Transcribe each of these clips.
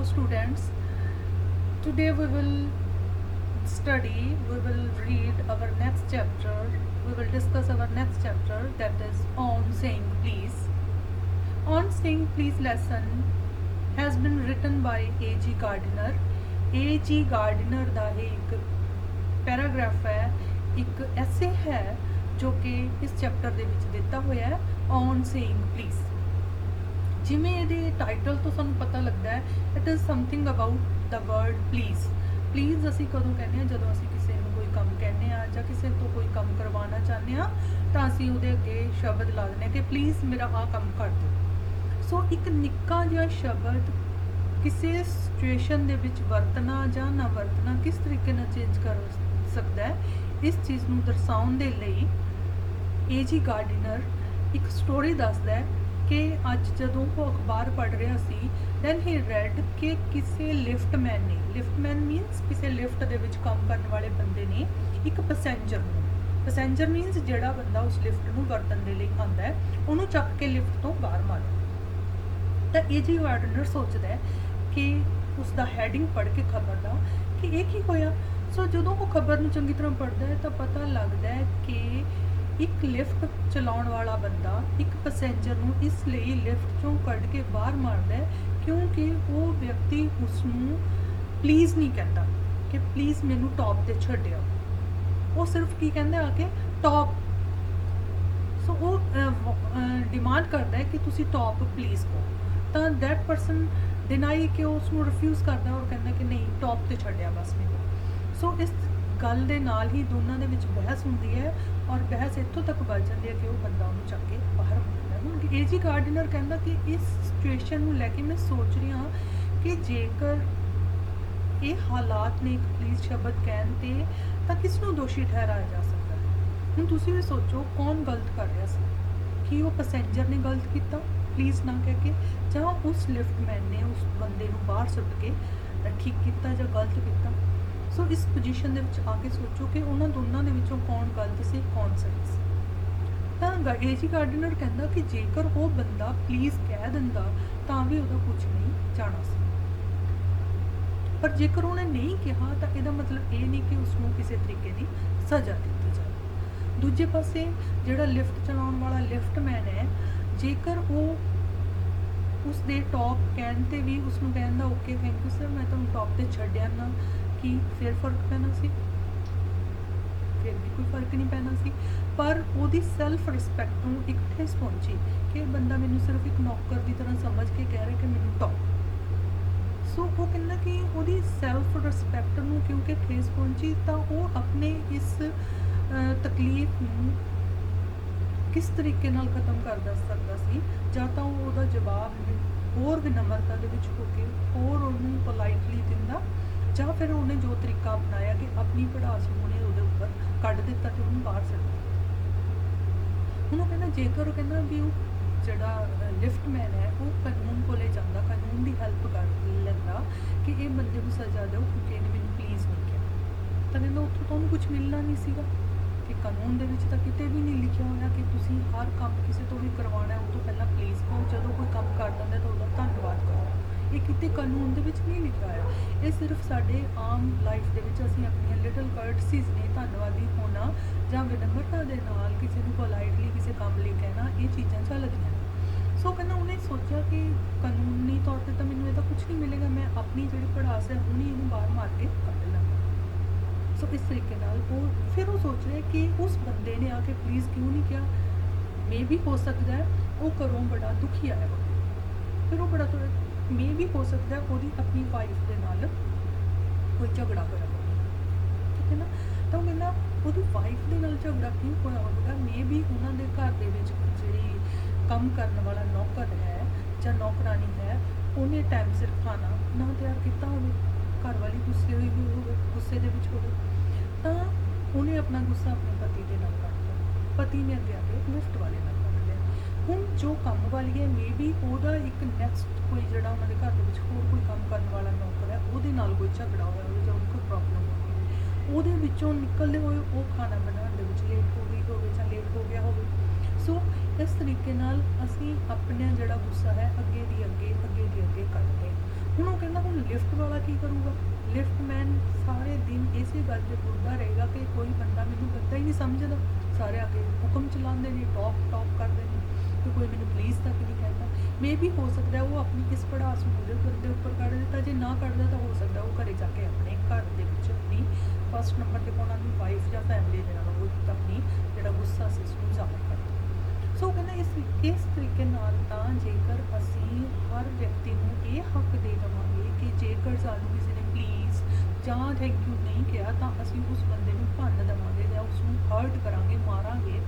students, today we will read our next chapter, we will discuss our next chapter, that is On Saying Please. On Saying Please lesson has been written by A.G. Gardiner. A.G. Gardiner ਦਾ ਇਹ ਇੱਕ paragraph ਹੈ, ਇੱਕ ਐਸੇ ਹੈ ਜੋ ਕਿ ਇਸ chapter ਦੇ ਵਿੱਚ ਦਿੱਤਾ ਹੋਇਆ ਹੈ, ਔਨ ਸੇਇੰਗ ਪਲੀਜ਼। ਜਿਵੇਂ ਇਹਦੇ ਟਾਈਟਲ ਤੋਂ ਸਾਨੂੰ ਪਤਾ ਲੱਗਦਾ ਹੈ, it is something about the word please. Please ਅਸੀਂ ਕਦੋਂ ਕਹਿੰਦੇ ਹਾਂ? ਜਦੋਂ ਅਸੀਂ ਕਿਸੇ ਨੂੰ ਕੋਈ ਕੰਮ ਕਹਿੰਦੇ ਹਾਂ ਜਾਂ ਕਿਸੇ ਤੋਂ ਕੋਈ ਕੰਮ ਕਰਵਾਉਣਾ ਚਾਹੁੰਦੇ ਹਾਂ ਤਾਂ ਅਸੀਂ ਉਹਦੇ ਅੱਗੇ ਸ਼ਬਦ ਲਾ ਦਿੰਦੇ ਹਾਂ ਕਿ ਪਲੀਜ਼ ਮੇਰਾ ਆਹ ਕੰਮ ਕਰ ਦਿਓ। ਸੋ ਇੱਕ ਨਿੱਕਾ ਜਿਹਾ ਸ਼ਬਦ ਕਿਸੇ ਸਿਚੁਏਸ਼ਨ ਦੇ ਵਿੱਚ ਵਰਤਣਾ ਜਾਂ ਨਾ ਵਰਤਣਾ ਕਿਸ ਤਰੀਕੇ ਨਾਲ ਚੇਂਜ ਕਰ ਸਕਦਾ ਹੈ, ਇਸ ਚੀਜ਼ ਨੂੰ ਦਰਸਾਉਣ ਦੇ ਲਈ A.G. ਗਾਰਡੀਨਰ ਇੱਕ ਸਟੋਰੀ ਦੱਸਦਾ ਹੈ ਕਿ ਅੱਜ ਜਦੋਂ ਉਹ ਅਖਬਾਰ ਪੜ੍ਹ ਰਿਹਾ ਸੀ, ਦੈਨ ਹੀ ਰੈਡ ਕਿ ਕਿਸੇ ਲਿਫਟਮੈਨ ਨੇ, ਲਿਫਟਮੈਨ ਮੀਨਸ ਕਿਸੇ ਲਿਫਟ ਦੇ ਵਿੱਚ ਕੰਮ ਕਰਨ ਵਾਲੇ ਬੰਦੇ ਨੇ ਇੱਕ ਪੈਸੇਂਜਰ ਮੀਨਸ ਜਿਹੜਾ ਬੰਦਾ ਉਸ ਲਿਫਟ ਨੂੰ ਵਰਤਣ ਦੇ ਲਈ ਆਉਂਦਾ ਹੈ, ਉਹਨੂੰ ਚੱਕ ਕੇ ਲਿਫਟ ਤੋਂ ਬਾਹਰ ਮਾਰਿਆ। ਤਾਂ A.G. ਗਾਰਡੀਨਰ ਸੋਚਦਾ ਹੈ ਕਿ ਉਸ ਦਾ ਹੈਡਿੰਗ ਪੜ੍ਹ ਕੇ ਖਬਰ ਦਾ ਕਿ ਇਹ ਕੀ ਹੋਇਆ। ਸੋ ਜਦੋਂ ਉਹ ਖਬਰ ਨੂੰ ਚੰਗੀ ਤਰ੍ਹਾਂ ਪੜ੍ਹਦਾ ਹੈ ਤਾਂ ਪਤਾ ਲੱਗਦਾ ਹੈ ਕਿ ਇੱਕ ਲਿਫਟ ਚਲਾਉਣ ਵਾਲਾ ਬੰਦਾ ਇੱਕ ਪੈਸੇਂਜਰ ਨੂੰ ਇਸ ਲਈ ਲਿਫਟ ਚੋਂ ਕੱਢ ਕੇ ਬਾਹਰ ਮਾਰਦਾ ਹੈ ਕਿਉਂਕਿ ਉਹ ਵਿਅਕਤੀ ਉਸ ਨੂੰ ਪਲੀਜ਼ ਨਹੀਂ ਕਹਿੰਦਾ ਕਿ ਪਲੀਜ਼ ਮੈਨੂੰ ਟੌਪ 'ਤੇ ਛੱਡਿਓ। ਉਹ ਸਿਰਫ ਕੀ ਕਹਿੰਦਾ ਆ ਕੇ ਟੌਪ। ਸੋ ਉਹ ਡਿਮਾਂਡ ਕਰਦਾ ਹੈ ਕਿ ਤੁਸੀਂ ਟੌਪ ਪਲੀਜ਼ ਕਹੋ, ਤਾਂ ਦੈਟ ਪਰਸਨ ਡਿਨਾਈ ਕਿ ਉਸ ਨੂੰ ਰਿਫਿਊਜ਼ ਕਰਦਾ ਔਰ ਕਹਿੰਦਾ ਕਿ ਨਹੀਂ ਟੌਪ 'ਤੇ ਛੱਡਿਆ ਬਸ ਮੈਨੂੰ। ਸੋ ਇਸ ਗੱਲ ਦੇ ਨਾਲ ਹੀ ਦੋਨਾਂ ਦੇ ਵਿੱਚ ਬਹਿਸ ਹੁੰਦੀ ਹੈ ਔਰ ਬਹਿਸ ਇੱਥੋਂ ਤੱਕ ਵੱਧ ਜਾਂਦੀ ਹੈ ਕਿ ਉਹ ਬੰਦਾ ਉਹਨੂੰ ਚੱਕ ਕੇ ਬਾਹਰ ਮਾਰਦਾ। ਹੁਣ A.G. ਗਾਰਡੀਨਰ ਕਹਿੰਦਾ ਕਿ ਇਸ ਸਿਚੁਏਸ਼ਨ ਨੂੰ ਲੈ ਕੇ ਮੈਂ ਸੋਚ ਰਹੀ ਹਾਂ ਕਿ ਜੇਕਰ ਇਹ ਹਾਲਾਤ ਨੇ ਇੱਕ ਪਲੀਜ਼ ਸ਼ਬਦ ਕਹਿਣ 'ਤੇ ਤਾਂ ਕਿਸ ਨੂੰ ਦੋਸ਼ੀ ਠਹਿਰਾਇਆ ਜਾ ਸਕਦਾ ਹੈ। ਹੁਣ ਤੁਸੀਂ ਵੀ ਸੋਚੋ ਕੌਣ ਗਲਤ ਕਰ ਰਿਹਾ ਸੀ, ਕਿ ਉਹ ਪੈਸੇਂਜਰ ਨੇ ਗਲਤ ਕੀਤਾ ਪਲੀਜ਼ ਨਾ ਕਹਿ ਕੇ, ਜਾਂ ਉਸ ਲਿਫਟਮੈਨ ਨੇ ਉਸ ਬੰਦੇ ਨੂੰ ਬਾਹਰ ਸੁੱਟ ਕੇ ਠੀਕ ਕੀਤਾ ਜਾਂ ਗਲਤ ਕੀਤਾ। ਸੋ ਇਸ ਪੋਜੀਸ਼ਨ ਦੇ ਵਿੱਚ ਆ ਕੇ ਸੋਚੋ ਕਿ ਉਹਨਾਂ ਦੋਨਾਂ ਦੇ ਵਿੱਚੋਂ ਕੌਣ ਗਲਤ ਸੀ ਕੌਣ ਸਹੀ ਸੀ। ਤਾਂ A.G. ਗਾਰਡੀਨਰ ਕਹਿੰਦਾ ਕਿ ਜੇਕਰ ਉਹ ਬੰਦਾ ਪਲੀਜ਼ ਕਹਿ ਦਿੰਦਾ ਤਾਂ ਵੀ ਉਹਦਾ ਕੁਝ ਨਹੀਂ ਜਾਣਾ ਸੀ, ਪਰ ਜੇਕਰ ਉਹਨੇ ਨਹੀਂ ਕਿਹਾ ਤਾਂ ਇਹਦਾ ਮਤਲਬ ਇਹ ਨਹੀਂ ਕਿ ਉਸਨੂੰ ਕਿਸੇ ਤਰੀਕੇ ਦੀ ਸਜ਼ਾ ਦਿੱਤੀ ਜਾਵੇ। ਦੂਜੇ ਪਾਸੇ ਜਿਹੜਾ ਲਿਫਟ ਚਲਾਉਣ ਵਾਲਾ ਲਿਫਟਮੈਨ ਹੈ, ਜੇਕਰ ਉਹ ਉਸ ਦੇ ਟੌਪ ਕਹਿਣ 'ਤੇ ਵੀ ਉਸਨੂੰ ਕਹਿੰਦਾ ਓਕੇ ਥੈਂਕ ਯੂ ਸਰ ਮੈਂ ਤੁਹਾਨੂੰ ਟੌਪ 'ਤੇ ਛੱਡਿਆ ਨਾ, ਕੀ ਫਿਰ ਫਰਕ ਪੈਣਾ ਸੀ? ਫਿਰ ਵੀ ਕੋਈ ਫਰਕ ਨਹੀਂ ਪੈਣਾ ਸੀ। ਪਰ ਉਹਦੀ ਸੈਲਫ ਰਿਸਪੈਕਟ ਨੂੰ ਇੱਕ ਠੇਸ ਪਹੁੰਚੀ ਕਿ ਇਹ ਬੰਦਾ ਮੈਨੂੰ ਸਿਰਫ ਇੱਕ ਨੌਕਰ ਦੀ ਤਰ੍ਹਾਂ ਸਮਝ ਕੇ ਕਹਿ ਰਿਹਾ ਕਿ ਮੈਨੂੰ ਟੌਪ। ਸੋ ਉਹ ਕਹਿੰਦਾ ਕਿ ਉਹਦੀ ਸੈਲਫ ਰਿਸਪੈਕਟ ਨੂੰ ਕਿਉਂਕਿ ਠੇਸ ਪਹੁੰਚੀ ਤਾਂ ਉਹ ਆਪਣੇ ਇਸ ਤਕਲੀਫ ਨੂੰ ਕਿਸ ਤਰੀਕੇ ਨਾਲ ਖਤਮ ਕਰ ਸਕਦਾ ਸੀ। ਜਾਂ ਤਾਂ ਉਹ ਉਹਦਾ ਜਵਾਬ ਹੋਰ ਵਿਨਮਰਤਾ ਦੇ ਵਿੱਚ ਹੋ ਕੇ ਹੋਰ ਉਹਨੂੰ ਪੋਲਾਈਟਲੀ ਦਿੰਦਾ, ਜਾਂ ਫਿਰ ਉਹਨੇ ਜੋ ਤਰੀਕਾ ਅਪਣਾਇਆ ਕਿ ਆਪਣੀ ਭੜਾਸ ਨੂੰ ਉਹਨੇ ਉਹਦੇ ਉੱਪਰ ਕੱਢ ਦਿੱਤਾ ਤੇ ਉਹਨੂੰ ਬਾਹਰ ਸੁੱਟ ਦਿੱਤਾ। ਹੁਣ ਉਹ ਕਹਿੰਦਾ ਜੇਕਰ ਉਹ ਕਹਿੰਦਾ ਵੀ ਉਹ ਜਿਹੜਾ ਲਿਫਟਮੈਨ ਹੈ ਉਹ ਕਾਨੂੰਨ ਕੋਲੇ ਜਾਂਦਾ, ਕਾਨੂੰਨ ਦੀ ਹੈਲਪ ਕਰ ਲੈਂਦਾ ਕਿ ਇਹ ਬੰਦੇ ਨੂੰ ਸਜ਼ਾ ਦਿਓ ਕਿਉਂਕਿ ਇਹਨੇ ਮੈਨੂੰ ਪਲੀਜ਼ ਨਹੀਂ ਕਿਹਾ, ਤਾਂ ਕਹਿੰਦਾ ਉੱਥੋਂ ਤਾਂ ਉਹਨੂੰ ਕੁਝ ਮਿਲਣਾ ਨਹੀਂ ਸੀਗਾ। ਕਿ ਕਾਨੂੰਨ ਦੇ ਵਿੱਚ ਤਾਂ ਕਿਤੇ ਵੀ ਨਹੀਂ ਲਿਖਿਆ ਹੋਇਆ ਕਿ ਤੁਸੀਂ ਹਰ ਕੰਮ ਕਿਸੇ ਤੋਂ ਵੀ ਕਰਵਾਉਣਾ ਉਹ ਤੋਂ ਪਹਿਲਾਂ ਪਲੀਜ਼ ਕਹੋ, ਜਦੋਂ ਕੋਈ ਕੰਮ ਕਰ ਦਿੰਦਾ ਤਾਂ ਉਹਦਾ ਧੰਨਵਾਦ ਕਰੋ। ਇਹ ਕਿਤੇ ਕਾਨੂੰਨ ਦੇ ਵਿੱਚ ਨਹੀਂ ਲਿਖਿਆ ਹੋਇਆ। ਇਹ ਸਿਰਫ ਸਾਡੇ ਆਮ ਲਾਈਫ ਦੇ ਵਿੱਚ ਅਸੀਂ ਆਪਣੀਆਂ ਲਿਟਲ ਕਰਟਸੀਜ਼ ਨੇ, ਧੰਨਵਾਦੀ ਹੋਣਾ ਜਾਂ ਵਿਨਮਰਤਾ ਦੇ ਨਾਲ ਕਿਸੇ ਨੂੰ ਪੋਲਾਈਟਲੀ ਕਿਸੇ ਕੰਮ ਲਈ ਕਹਿਣਾ, ਇਹ ਚੀਜ਼ਾਂ ਚੱਲਦੀਆਂ ਨੇ। ਸੋ ਕਹਿੰਦਾ ਉਹਨੇ ਸੋਚਿਆ ਕਿ ਕਾਨੂੰਨੀ ਤੌਰ 'ਤੇ ਤਾਂ ਮੈਨੂੰ ਇਹਦਾ ਕੁਝ ਨਹੀਂ ਮਿਲੇਗਾ, ਮੈਂ ਆਪਣੀ ਜਿਹੜੀ ਪੜਾਸ ਹੈ ਉਹਨੇ ਇਹਨੂੰ ਬਾਹਰ ਮਾਰ ਕੇ ਕੱਢ ਲਾਂਗਾ। ਸੋ ਇਸ ਤਰੀਕੇ ਨਾਲ ਉਹ ਸੋਚ ਰਿਹਾ ਕਿ ਉਸ ਬੰਦੇ ਨੇ ਆ ਕੇ ਪਲੀਜ਼ ਕਿਉਂ ਨਹੀਂ ਕਿਹਾ। ਮੇ ਵੀ ਹੋ ਸਕਦਾ ਹੈ ਉਹ ਘਰੋਂ ਬੜਾ ਦੁਖੀ ਆਇਆ ਹੋਵੇ, ਫਿਰ ਉਹ ਬੜਾ ਮੇ ਵੀ ਹੋ ਸਕਦਾ ਉਹਦੀ ਆਪਣੀ ਵਾਈਫ ਦੇ ਨਾਲ ਕੋਈ ਝਗੜਾ ਹੋਇਆ ਹੋਵੇ, ਠੀਕ ਹੈ ਨਾ। ਤਾਂ ਉਹ ਕਹਿੰਦਾ ਉਹਦੀ ਵਾਈਫ ਦੇ ਨਾਲ ਝਗੜਾ ਕਿਉਂ ਹੋਇਆ ਹੋਵੇਗਾ, ਮੇ ਵੀ ਉਹਨਾਂ ਦੇ ਘਰ ਦੇ ਵਿੱਚ ਜਿਹੜੀ ਕੰਮ ਕਰਨ ਵਾਲਾ ਨੌਕਰ ਹੈ ਜਾਂ ਨੌਕਰਾਨੀ ਹੈ ਉਹਨੇ ਟਾਈਮ ਸਿਰ ਖਾਣਾ ਨਾ ਤਿਆਰ ਕੀਤਾ ਹੋਵੇ, ਘਰ ਵਾਲੀ ਗੁੱਸੇ ਹੋਈ ਹੋਵੇ, ਗੁੱਸੇ ਦੇ ਵਿੱਚ ਹੋਵੇ, ਤਾਂ ਉਹਨੇ ਆਪਣਾ ਗੁੱਸਾ ਆਪਣੇ ਪਤੀ ਦੇ ਨਾਲ ਕੱਢ ਲਿਆ, ਪਤੀ ਨੇ ਅੱਗੇ ਆ ਕੇ ਲਿਫਟ ਵਾਲੇ ਨਾਲ ਕੱਢ ਲਿਆ। ਹੁਣ ਜੋ ਕੰਮ ਵਾਲੀ ਹੈ ਮੇ ਵੀ ਉਹਦਾ ਇੱਕ ਨੈਕਸਟ ਕੋਈ ਜਿਹੜਾ ਉਹਨਾਂ ਦੇ ਘਰ ਦੇ ਵਿੱਚ ਹੋਰ ਕੋਈ ਕੰਮ ਕਰਨ ਵਾਲਾ ਨੌਕਰ ਹੈ ਉਹਦੇ ਨਾਲ ਕੋਈ ਝਗੜਾ ਹੋਇਆ ਹੋਵੇ ਜਾਂ ਉਹਨੂੰ ਕੋਈ ਪ੍ਰੋਬਲਮ ਹੋਵੇ, ਉਹਦੇ ਵਿੱਚੋਂ ਨਿਕਲਦੇ ਹੋਏ ਉਹ ਖਾਣਾ ਬਣਾਉਣ ਦੇ ਵਿੱਚ ਲੇਟ ਹੋ ਗਈ ਹੋਵੇ ਜਾਂ ਲੇਟ ਹੋ ਗਿਆ ਹੋਵੇ। ਸੋ ਇਸ ਤਰੀਕੇ ਨਾਲ ਅਸੀਂ ਆਪਣਾ ਜਿਹੜਾ ਗੁੱਸਾ ਹੈ ਅੱਗੇ ਦੀ ਅੱਗੇ ਕੱਢਦੇ। ਹੁਣ ਉਹ ਕਹਿੰਦਾ ਹੁਣ ਲਿਫਟ ਵਾਲਾ ਕੀ ਕਰੂਗਾ। ਲਿਫਟਮੈਨ ਸਾਰੇ ਦਿਨ ਇਸੇ ਗੱਲ 'ਤੇ ਤੁਰਦਾ ਰਹੇਗਾ ਕਿ ਕੋਈ ਬੰਦਾ ਮੈਨੂੰ ਗੱਦਾ ਹੀ ਨਹੀਂ ਸਮਝਦਾ, ਸਾਰੇ ਆ ਕੇ ਹੁਕਮ ਚਲਾਉਂਦੇ ਨੇ, ਟੋਕ ਕਰਦੇ ਨੇ, ਕਿ ਕੋਈ ਮੈਨੂੰ ਪਲੀਜ਼ ਤੱਕ ਨਹੀਂ ਕਹਿੰਦਾ। ਮੇ ਵੀ ਹੋ ਸਕਦਾ ਉਹ ਆਪਣੀ ਇਸ ਪੜਾਸ ਨੂੰ ਉਹਦੇ ਬੰਦੇ ਉੱਪਰ ਕੱਢ ਦਿੱਤਾ, ਜੇ ਨਾ ਕੱਢਦਾ ਤਾਂ ਹੋ ਸਕਦਾ ਉਹ ਘਰੇ ਜਾ ਕੇ ਆਪਣੇ ਘਰ ਦੇ ਵਿੱਚ ਆਪਣੀ ਫਸਟ ਨੰਬਰ 'ਤੇ ਉਹਨਾਂ ਦੀ ਵਾਈਫ ਜਾਂ ਫੈਮਿਲੀ ਦੇ ਨਾਲ ਉਹ ਆਪਣੀ ਜਿਹੜਾ ਗੁੱਸਾ ਸੀ ਉਸਨੂੰ ਜ਼ਾਹਰ ਕਰਦਾ। ਸੋ ਕਹਿੰਦਾ ਇਸ ਤਰੀਕੇ ਨਾਲ ਤਾਂ ਜੇਕਰ ਅਸੀਂ ਹਰ ਵਿਅਕਤੀ ਨੂੰ ਇਹ ਹੱਕ ਦੇ ਦੇਵਾਂਗੇ ਕਿ ਜੇਕਰ ਸਾਨੂੰ ਕਿਸੇ ਨੇ ਪਲੀਜ਼ ਜਾਂ ਥੈਂਕ ਯੂ ਨਹੀਂ ਕਿਹਾ ਤਾਂ ਅਸੀਂ ਉਸ ਬੰਦੇ ਨੂੰ ਭੰਨ ਦੇਵਾਂਗੇ ਜਾਂ ਉਸ ਨੂੰ ਹਰਟ ਕਰਾਂਗੇ, ਮਾਰਾਂਗੇ,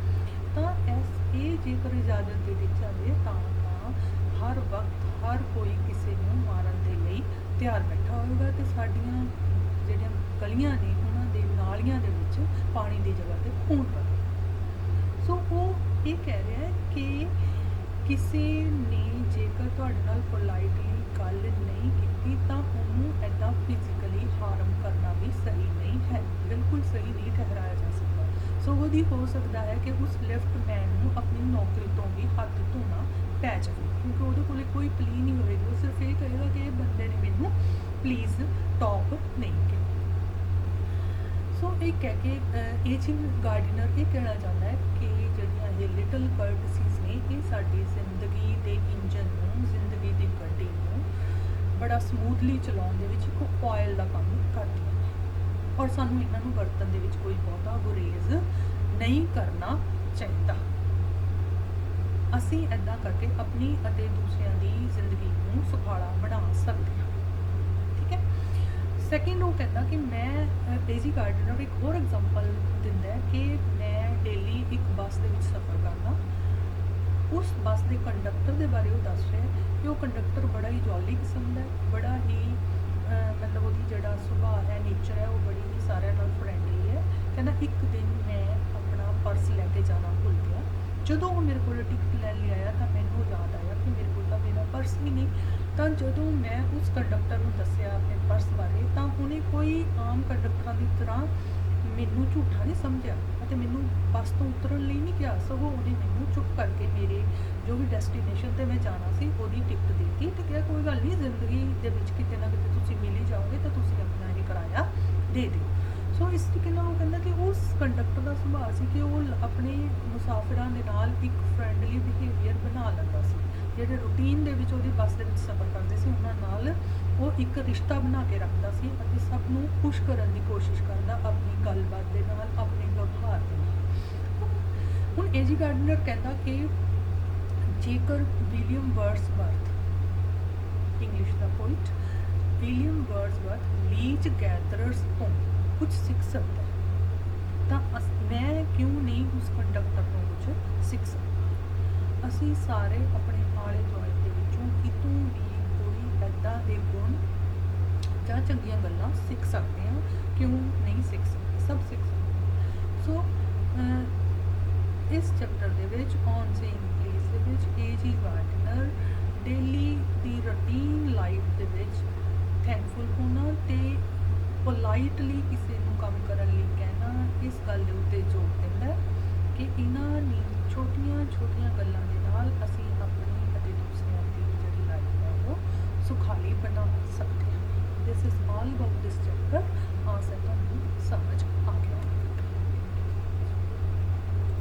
ਤਾਂ ਇਹ ਜੇਕਰ ਇਜਾਜ਼ਤ ਦੇ ਦਿੱਤੀ ਜਾਵੇ ਤਾਂ ਹਰ ਵਕਤ ਹਰ ਕੋਈ ਕਿਸੇ ਨੂੰ ਮਾਰਨ ਦੇ ਲਈ ਤਿਆਰ ਬੈਠਾ ਹੋਵੇਗਾ ਅਤੇ ਸਾਡੀਆਂ ਜਿਹੜੀਆਂ ਗਲੀਆਂ ਨੇ ਉਹਨਾਂ ਦੇ ਨਾਲੀਆਂ ਦੇ ਵਿੱਚ ਪਾਣੀ ਦੀ ਜਗ੍ਹਾ 'ਤੇ ਖੂਨ ਵਗੇਗਾ। ਸੋ ਉਹ ਇਹ ਕਹਿ ਰਿਹਾ ਹੈ ਕਿ ਕਿਸੇ ਨੇ ਜੇਕਰ ਤੁਹਾਡੇ ਨਾਲ ਪੋਲਾਈਟਲੀ ਗੱਲ ਨਹੀਂ ਕੀਤੀ ਤਾਂ ਉਹਨੂੰ ਇੱਦਾਂ ਫਿਜ਼ੀਕਲੀ ਹਾਰਮ ਕਰਨਾ ਵੀ ਸਹੀ ਨਹੀਂ ਹੈ, ਬਿਲਕੁਲ ਸਹੀ ਨਹੀਂ ਠਹਿਰਾਇਆ ਜਾ ਸਕਦਾ। ਸੋ ਉਹਦੀ ਹੋ ਸਕਦਾ ਹੈ ਕਿ ਉਸ ਲਿਫਟਮੈਨ ਨੂੰ ਆਪਣੀ ਨੌਕਰੀ ਤੋਂ ਵੀ ਹੱਥ ਧੋਣਾ ਪੈ ਜਾਵੇ, ਕਿਉਂਕਿ ਉਹਦੇ ਕੋਲ ਕੋਈ ਪਲੀ ਨਹੀਂ ਹੋਏਗੀ, ਉਹ ਸਿਰਫ ਇਹ ਕਹੇਗਾ ਕਿ ਇਹ ਬੰਦੇ ਨੇ ਮੈਨੂੰ ਪਲੀਜ਼ ਟੌਪ ਨਹੀਂ ਕੀਤਾ। ਸੋ ਇਹ ਕਹਿ ਕੇ ਏਜਿੰਗ ਗਾਰਡਨਰ ਇਹ ਕਹਿਣਾ ਚਾਹੁੰਦਾ ਹੈ ਕਿ ਜਿਹੜੀਆਂ ਇਹ ਲਿਟਲ ਕਰਟਸੀਜ਼ ਨੇ ਇਹ ਸਾਡੀ ਜ਼ਿੰਦਗੀ ਦੇ ਇੰਜਨ ਨੂੰ, ਜ਼ਿੰਦਗੀ ਦੀ ਗੱਡੀ ਨੂੰ ਬੜਾ ਸਮੂਥਲੀ ਚਲਾਉਣ ਦੇ ਵਿੱਚ ਇੱਕ ਆਇਲ ਦਾ ਕੰਮ ਕਰਦੀਆਂ ਨੇ, ਔਰ ਸਾਨੂੰ ਇਹਨਾਂ ਨੂੰ ਵਰਤਣ ਦੇ ਵਿੱਚ ਕੋਈ ਬਹੁਤਾ ਗੁਰੇਜ਼ ਨਹੀਂ ਕਰਨਾ ਚਾਹੀਦਾ। ਅਸੀਂ ਇੱਦਾਂ ਕਰਕੇ ਆਪਣੀ ਅਤੇ ਦੂਸਰਿਆਂ ਦੀ ਜ਼ਿੰਦਗੀ ਨੂੰ ਸੁਖਾਲਾ ਬਣਾ ਸਕਦੇ ਹਾਂ। ਠੀਕ ਹੈ। ਸੈਕਿੰਡ ਉਹ ਕਹਿੰਦਾ ਕਿ ਮੈਂ ਏਜੀ ਗਾਰਡਨਰ ਇੱਕ ਹੋਰ ਐਗਜ਼ਾਮਪਲ ਦਿੰਦਾ ਹੈ ਕਿ ਮੈਂ ਡੇਲੀ ਇੱਕ ਬੱਸ ਦੇ ਵਿੱਚ ਸਫ਼ਰ ਕਰਦਾ, ਉਸ ਬੱਸ ਦੇ ਕੰਡਕਟਰ ਦੇ ਬਾਰੇ ਉਹ ਦੱਸ ਰਿਹਾ ਕਿ ਉਹ ਕੰਡਕਟਰ ਬੜਾ ਹੀ ਜੋਲੀ ਕਿਸਮ ਦਾ, ਬੜਾ ਹੀ ਮਤਲਬ ਉਹਦੀ ਜਿਹੜਾ ਸੁਭਾਅ ਹੈ, ਨੇਚਰ ਹੈ, ਉਹ ਬੜੀ ਹੀ ਸਾਰਿਆਂ ਨਾਲ ਫਰੈਂਡਲੀ ਹੈ। ਕਹਿੰਦਾ ਇੱਕ ਦਿਨ ਮੈਂ ਆਪਣਾ ਪਰਸ ਲੈ ਕੇ ਜਾਣਾ ਭੁੱਲ ਗਿਆ, ਜਦੋਂ ਉਹ ਮੇਰੇ ਕੋਲ ਟਿਕਟ ਲੈਣ ਲਈ ਆਇਆ ਤਾਂ ਮੈਨੂੰ ਯਾਦ ਆਇਆ ਕਿ ਮੇਰੇ ਕੋਲ ਤਾਂ ਮੇਰਾ ਪਰਸ ਵੀ ਨਹੀਂ। ਤਾਂ ਜਦੋਂ ਮੈਂ ਉਸ ਕੰਡਕਟਰ ਨੂੰ ਦੱਸਿਆ ਆਪਣੇ ਪਰਸ ਬਾਰੇ ਤਾਂ ਉਹਨੇ ਕੋਈ ਆਮ ਕੰਡਕਟਰਾਂ ਦੀ ਤਰ੍ਹਾਂ ਮੈਨੂੰ ਝੂਠਾ ਨਹੀਂ ਸਮਝਿਆ ਅਤੇ ਮੈਨੂੰ ਬੱਸ ਤੋਂ ਉਤਰਨ ਲਈ ਨਹੀਂ ਕਿਹਾ, ਸਗੋਂ ਉਹਨੇ ਮੈਨੂੰ ਚੁੱਪ ਕਰਕੇ ਮੇਰੇ ਜੋ ਵੀ ਡੈਸਟੀਨੇਸ਼ਨ 'ਤੇ ਮੈਂ ਜਾਣਾ ਸੀ ਉਹਦੀ ਟਿਕਟ ਦੇ ਦਿੱਤੀ ਅਤੇ ਕਿਹਾ ਕੋਈ ਗੱਲ ਨਹੀਂ, ਜ਼ਿੰਦਗੀ ਦੇ ਵਿੱਚ ਕਿਤੇ ਨਾ ਕਿਤੇ ਤੁਸੀਂ ਮਿਲ ਹੀ ਜਾਓਗੇ ਤਾਂ ਤੁਸੀਂ ਆਪਣਾ ਇਹ ਕਿਰਾਇਆ ਦੇ ਦਿਓ। ਸੋ ਇਸ ਤਰੀਕੇ ਨਾਲ ਉਹ ਕਹਿੰਦਾ ਕਿ ਉਸ ਕੰਡਕਟਰ ਦਾ ਸੁਭਾਅ ਸੀ ਕਿ ਉਹ ਆਪਣੇ ਮੁਸਾਫਿਰਾਂ ਦੇ ਨਾਲ ਇੱਕ ਫਰੈਂਡਲੀ ਬਿਹੇਵੀਅਰ ਬਣਾ ਲੈਂਦਾ ਸੀ। ਜਿਹੜੇ ਰੂਟੀਨ ਦੇ ਵਿੱਚ ਉਹਦੀ ਬੱਸ ਦੇ ਵਿੱਚ ਸਫ਼ਰ ਕਰਦੇ ਸੀ ਉਹਨਾਂ ਨਾਲ ਉਹ ਇੱਕ ਰਿਸ਼ਤਾ ਬਣਾ ਕੇ ਰੱਖਦਾ ਸੀ ਅਤੇ ਸਭ ਨੂੰ ਖੁਸ਼ ਕਰਨ ਦੀ ਕੋਸ਼ਿਸ਼ ਕਰਦਾ ਆਪਣੀ ਗੱਲਬਾਤ ਦੇ ਨਾਲ, ਆਪਣੇ ਵਿਵਹਾਰ ਦੇ ਨਾਲ। ਹੁਣ ਏਜੀ ਗਾਰਡਨਰ ਕਹਿੰਦਾ ਕਿ ਜੇਕਰ ਵਿਲੀਅਮ ਵਰਡਸਵਰਥ, ਇੰਗਲਿਸ਼ ਦਾ poet William Wordsworth leech gatherers ਤੋਂ ਕੁਝ ਸਿੱਖ ਸਕਦਾ ਤਾਂ ਮੈਂ ਕਿਉਂ ਨਹੀਂ ਉਸ ਕੰਡਕਟਰ ਤੋਂ ਕੁਝ ਸਿੱਖ ਸਕਦਾ। ਅਸੀਂ ਸਾਰੇ ਆਪਣੇ ਆਲੇ ਦੁਆਲੇ ਦੇ ਵਿੱਚੋਂ ਕਿਤੋਂ ਵੀ ਕੋਈ ਇੱਦਾਂ ਦੇ ਗੁਣ ਜਾਂ ਚੰਗੀਆਂ ਗੱਲਾਂ ਸਿੱਖ ਸਕਦੇ ਹਾਂ, ਕਿਉਂ ਨਹੀਂ ਸਿੱਖ ਸਕਦੇ, ਸਭ ਸਿੱਖ ਸਕਦੇ ਹਾਂ। ਸੋ ਇਸ ਚੈਪਟਰ ਦੇ ਵਿੱਚ ਔਨ ਸੇਇੰਗ ਪਲੀਜ਼ ਦੇ ਵਿੱਚ ਏਜੀ ਗਾਰਡਨਰ ਡੇਲੀ ਦੀ ਰੂਟੀਨ ਲਾਈਫ ਦੇ ਵਿੱਚ ਥੈਂਕਫੁਲ ਹੋਣਾ ਤੇ ਪੋਲਾਈਟਲੀ ਕਿਸੇ ਨੂੰ ਕੰਮ ਕਰਨ ਲਈ ਕਹਿਣਾ, ਇਸ ਗੱਲ ਦੇ ਉੱਤੇ ਜ਼ੋਰ ਦਿੰਦਾ ਕਿ ਇਹਨਾਂ ਨੇ ਛੋਟੀਆਂ ਗੱਲਾਂ ਦੇ ਨਾਲ ਅਸੀਂ ਆਪਣੀ ਅਤੇ ਦੂਸਰਿਆਂ ਦੀ ਜਿਹੜੀ ਲਾਈਫ ਹੈ ਉਹ ਸੁਖਾਲੀ ਬਣਾ ਸਕਦੇ ਹਾਂ। This is all about this chapter. ਆਸ ਹੈ ਤੁਹਾਨੂੰ ਸਮਝ ਆ ਗਿਆ।